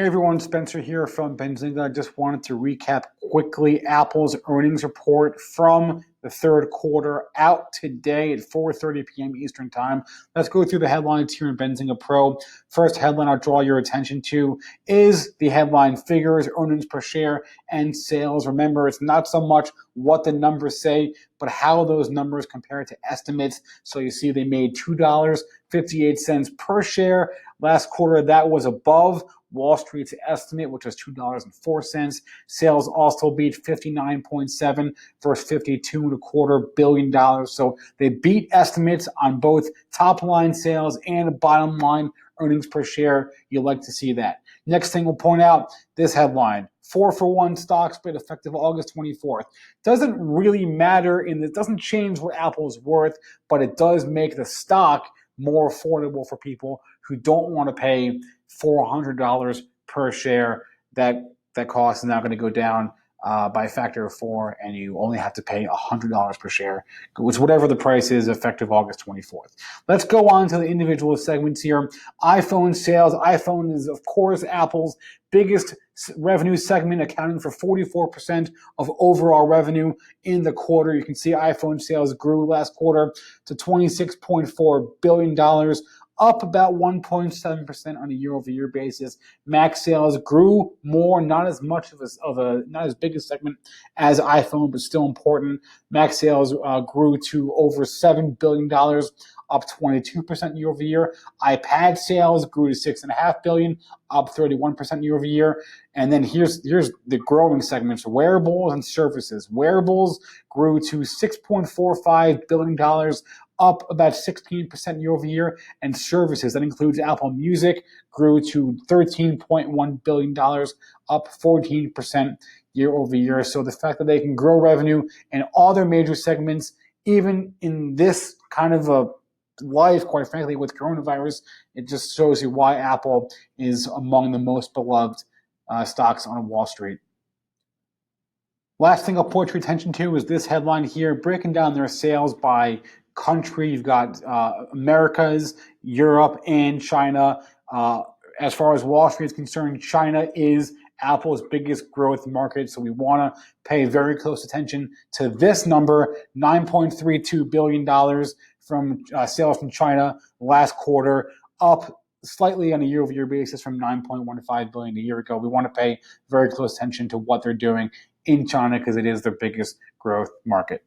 Hey everyone, Spencer here from Benzinga. I just wanted to recap quickly Apple's earnings report from the third quarter out today at 4:30 p.m. Eastern Time. Let's go through the headlines here in Benzinga Pro. First headline I'll draw your attention to is the headline figures, earnings per share, and sales. Remember, it's not so much what the numbers say, but how those numbers compare to estimates. So you see they made $2.58 per share. Last quarter, that was above Wall Street's estimate, which was $2.04. Sales also beat 59.7 versus $52.25 billion. So they beat estimates on both top line sales and bottom line earnings per share. You like to see that. Next thing we'll point out, this headline, 4-for-1 stock split effective August 24th. Doesn't really matter, and it doesn't change what Apple's worth, but it does make the stock more affordable for people who don't want to pay $400 per share. That cost is now going to go down by a factor of 4, and you only have to pay $100 per share, which whatever the price is effective August 24th. Let's go on to the individual segments here. iPhone sales. iPhone is, of course, Apple's biggest revenue segment, accounting for 44% of overall revenue in the quarter. You can see iPhone sales grew last quarter to $26.4 billion, up about 1.7% on a year-over-year basis. Mac sales grew more, not as much not as big a segment as iPhone, but still important. Mac sales grew to over $7 billion, up 22% year-over-year. iPad sales grew to $6.5 billion, up 31% year-over-year. And then here's the growing segments: wearables and services. Wearables grew to $6.45 billion, up about 16% year-over-year, and services, that includes Apple Music, grew to $13.1 billion, up 14% year-over-year. So the fact that they can grow revenue in all their major segments, even in this kind of a life, quite frankly, with coronavirus, it just shows you why Apple is among the most beloved stocks on Wall Street. Last thing I'll point your attention to is this headline here, breaking down their sales by country. You've got Americas, Europe, and China. As far as Wall Street is concerned, China is Apple's biggest growth market, so we want to pay very close attention to this number, $9.32 billion from sales from China last quarter, up slightly on a year-over-year basis from $9.15 billion a year ago. We want to pay very close attention to what they're doing in China because it is their biggest growth market.